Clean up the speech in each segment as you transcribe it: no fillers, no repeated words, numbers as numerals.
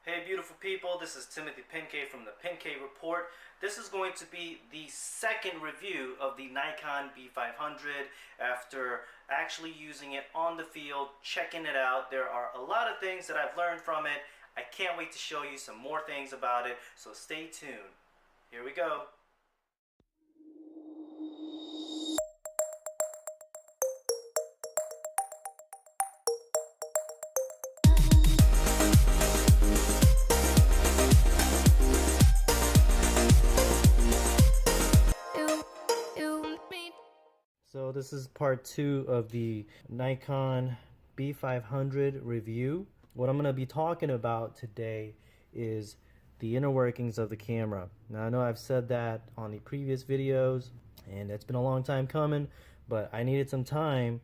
Hey beautiful people, this is Timothy Pinkay from the Pinkay Report. This is going to be the second review of the Nikon B500 after actually using it on the field, checking it out. There are a lot of things that I've learned from it. I can't wait to show you some more things about it, so stay tuned. Here we go. So this is part 2 of the Nikon B500 review. What I'm going to be talking about today is the inner workings of the camera. Now I know I've said that on the previous videos and it's been a long time coming, but I needed some time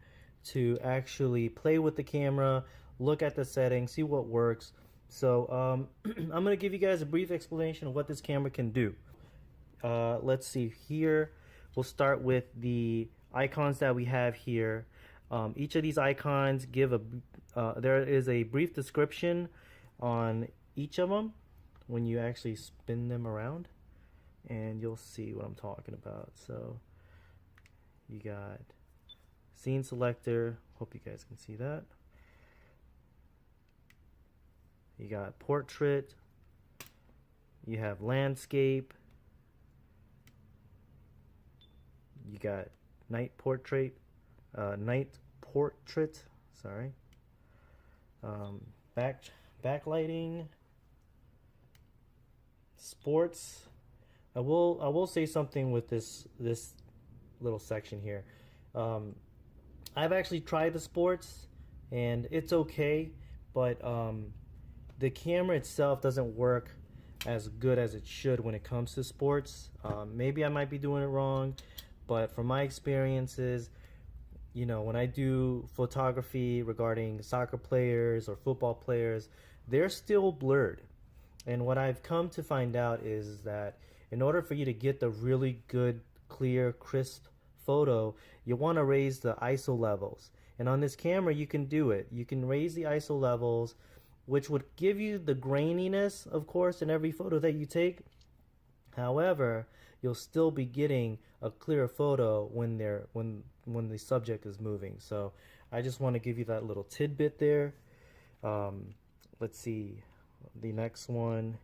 to actually play with the camera, look at the settings, see what works. So I'm going to give you guys a brief explanation of what this camera can do. Let's see here. We'll start with the icons that we have here. Each of these icons give there is a brief description on each of them when you actually spin them around, and you'll see what I'm talking about. So you got scene selector, hope you guys can see that. You got portrait, you have landscape, you got night portrait, sorry, backlighting, sports. I will say something with this little section here. I've actually tried the sports and it's okay, but the camera itself doesn't work as good as it should when it comes to sports. Maybe I might be doing it wrong, but from my experiences, you know, when I do photography regarding soccer players or football players, they're still blurred. And what I've come to find out is that in order for you to get the really good, clear, crisp photo, you want to raise the ISO levels. And on this camera, you can do it. You can raise the ISO levels, which would give you the graininess, of course, in every photo that you take. However, you'll still be getting a clear photo when the subject is moving. So I just want to give you that little tidbit there. Let's see, the next one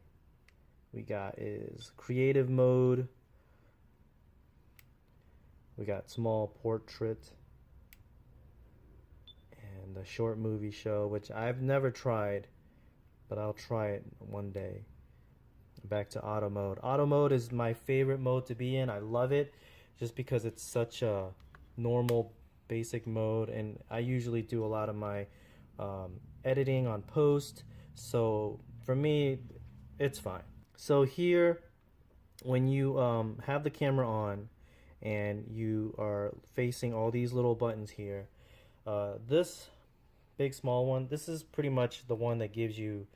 we got is creative mode. We got small portrait and the short movie show, which I've never tried, but I'll try it one day. Back to auto mode. Auto mode is my favorite mode to be in. I love it just because it's such a normal basic mode, and I usually do a lot of my editing on post, so for me it's fine. So here, when you have the camera on and you are facing all these little buttons here, this big small one, this is pretty much the one that gives you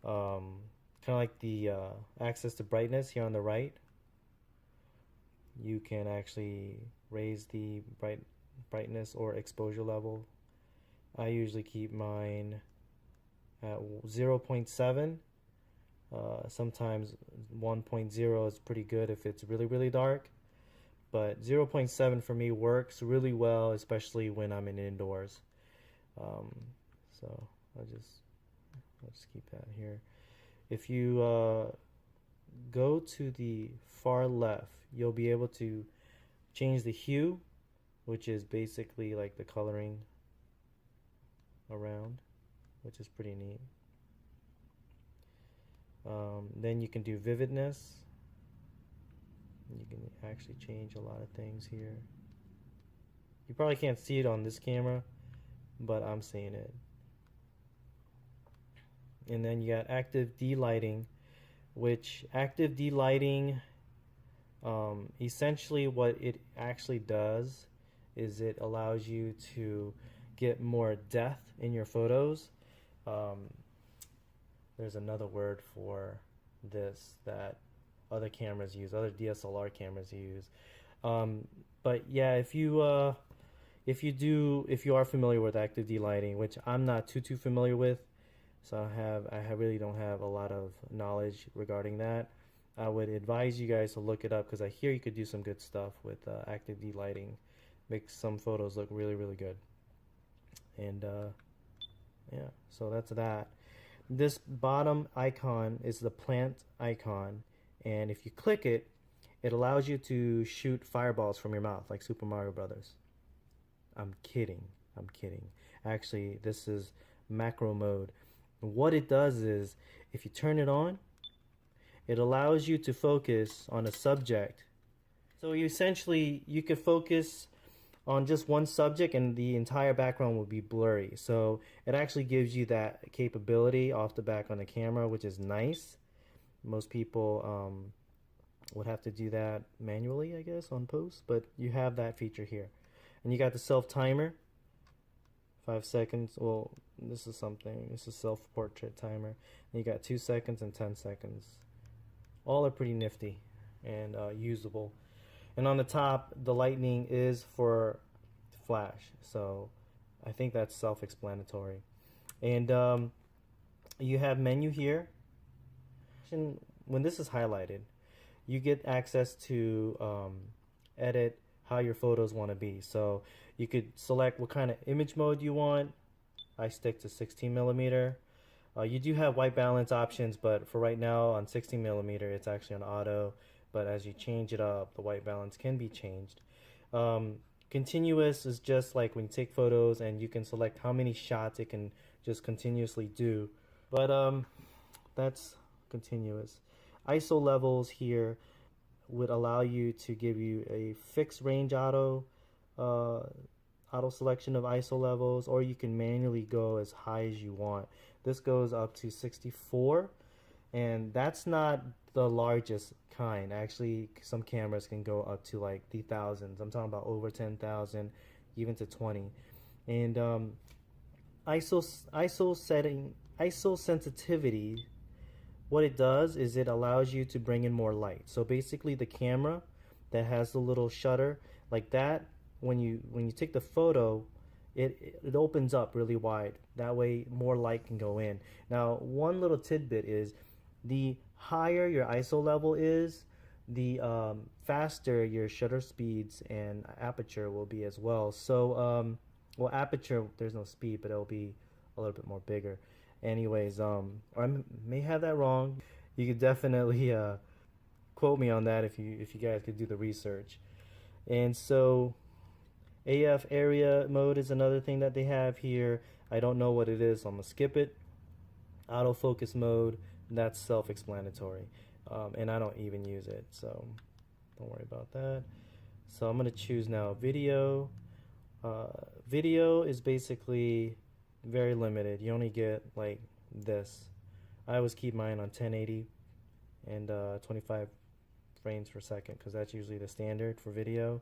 kind of like the access to brightness here on the right. You can actually raise the brightness or exposure level. I usually keep mine at 0.7. Sometimes 1.0 is pretty good if it's really dark, but 0.7 for me works really well, especially when I'm in indoors. So I'll just keep that here. If you go to the far left, you'll be able to change the hue, which is basically like the coloring around, which is pretty neat. Then you can do vividness. You can actually change a lot of things here. You probably can't see it on this camera, but I'm seeing it. And then you got active delighting, which active delighting, essentially what it actually does is it allows you to get more depth in your photos. There's another word for this that other cameras use, other DSLR cameras use. But yeah, if you are familiar with active delighting, which I'm not too familiar with, so I really don't have a lot of knowledge regarding that. I would advise you guys to look it up because I hear you could do some good stuff with active lighting, make some photos look really really good. And yeah, so that's that. This bottom icon is the plant icon, and if you click it, it allows you to shoot fireballs from your mouth like Super Mario Brothers. I'm kidding. I'm kidding. Actually, this is macro mode. What it does is, if you turn it on, it allows you to focus on a subject. So you could focus on just one subject and the entire background will be blurry. So it actually gives you that capability off the back on the camera, which is nice. Most people would have to do that manually, I guess, on post, but you have that feature here. And you got the self timer, 5 seconds. Well, this is self portrait timer. And you got 2 seconds and 10 seconds. All are pretty nifty and usable. And on the top, the lightning is for flash. So I think that's self-explanatory. And you have menu here. When this is highlighted, you get access to edit how your photos want to be. So you could select what kind of image mode you want. I stick to 16 millimeter. You do have white balance options, but for right now on 16 millimeter, it's actually on auto. But as you change it up, the white balance can be changed. Continuous is just like when you take photos and you can select how many shots it can just continuously do. But that's continuous. ISO levels here would allow you to give you a fixed range auto selection of ISO levels, or you can manually go as high as you want. This goes up to 64, and that's not the largest kind. Actually, some cameras can go up to like the thousands. I'm talking about over 10,000, even to 20. And ISO sensitivity, what it does is it allows you to bring in more light. So basically, the camera that has the little shutter like that, when you take the photo, it opens up really wide. That way more light can go in. Now, one little tidbit is the higher your ISO level is, the faster your shutter speeds and aperture will be as well. So well, aperture, there's no speed, but it'll be a little bit more bigger. Anyways, or I may have that wrong. You could definitely quote me on that if you guys could do the research. And so AF area mode is another thing that they have here. I don't know what it is, so I'm gonna skip it. Autofocus mode, that's self-explanatory, and I don't even use it, so don't worry about that. So I'm gonna choose now video. Video is basically very limited. You only get like this. I always keep mine on 1080 and 25 frames per second because that's usually the standard for video.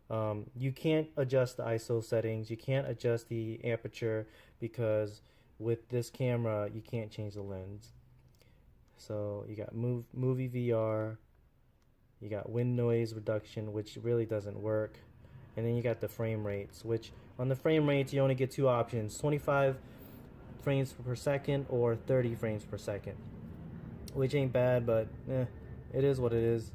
You can't adjust the ISO settings. You can't adjust the aperture because with this camera you can't change the lens. So you got movie VR, you got wind noise reduction, which really doesn't work, and then you got the frame rates, which on the frame rates you only get two options: 25 frames per second or 30 frames per second, which ain't bad, but it is what it is.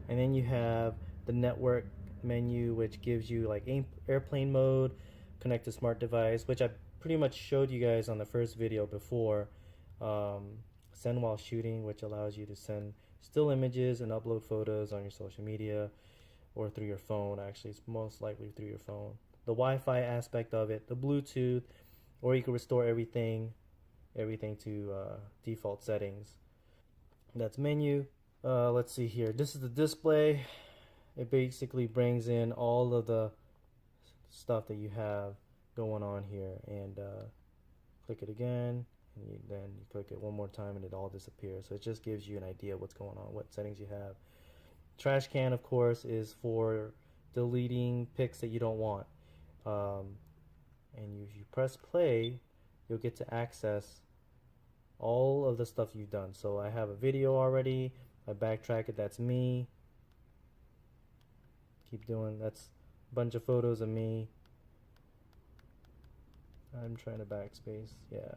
And then you have the network menu, which gives you like airplane mode, connect to smart device, which I pretty much showed you guys on the first video before. Send while shooting, which allows you to send still images and upload photos on your social media or through your phone. Actually, it's most likely through your phone. The Wi-Fi aspect of it, the Bluetooth, or you can restore everything to default settings. That's menu. Let's see here. This is the display. It basically brings in all of the stuff that you have going on here, and click it again, and then you click it one more time and it all disappears. So it just gives you an idea of what's going on, what settings you have. Trash can, of course, is for deleting pics that you don't want. And if you press play, you'll get to access all of the stuff you've done. So I have a video already. I backtrack it. That's me. Keep doing. That's a bunch of photos of me. I'm trying to backspace. Yeah.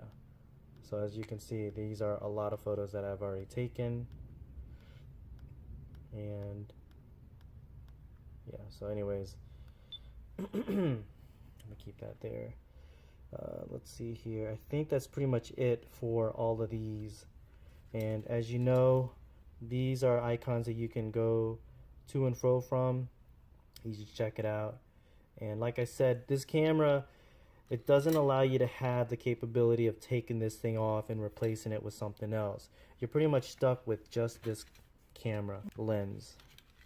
So as you can see, these are a lot of photos that I've already taken. And yeah, so anyways, I'm gonna keep that there. Let's see here. I think that's pretty much it for all of these. And as you know, these are icons that you can go to and fro from. You should check it out. And like I said, this camera, it doesn't allow you to have the capability of taking this thing off and replacing it with something else. You're pretty much stuck with just this camera lens.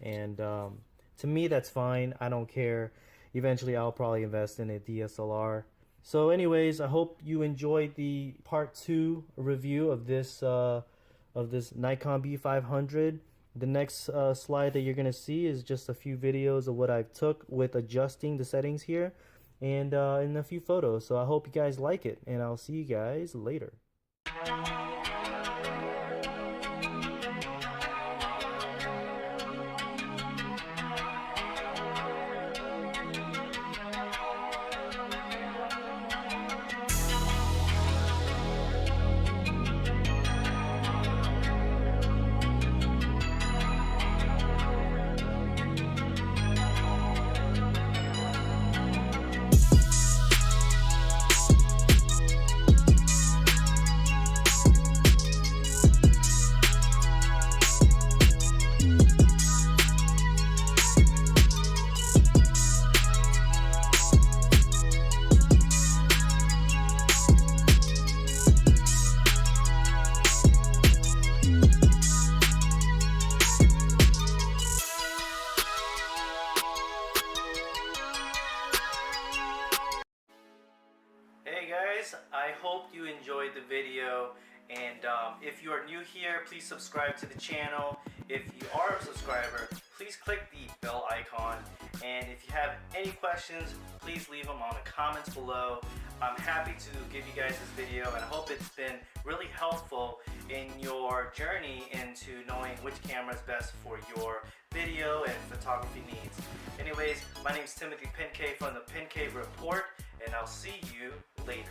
And to me, that's fine. I don't care. Eventually, I'll probably invest in a DSLR. So anyways, I hope you enjoyed the part 2 review of this Nikon B500. The next slide that you're going to see is just a few videos of what I've took with adjusting the settings here, and in a few photos. So I hope you guys like it, and I'll see you guys later. Hey guys, I hope you enjoyed the video, and if you are new here, please subscribe to the channel. If you are a subscriber, please click the bell icon, and if you have any questions, please leave them on the comments below. I'm happy to give you guys this video, and I hope it's been really helpful in your journey into knowing which camera is best for your video and photography needs. Anyways, my name is Timothy Pincay from the Pincay Report, and I'll see you later.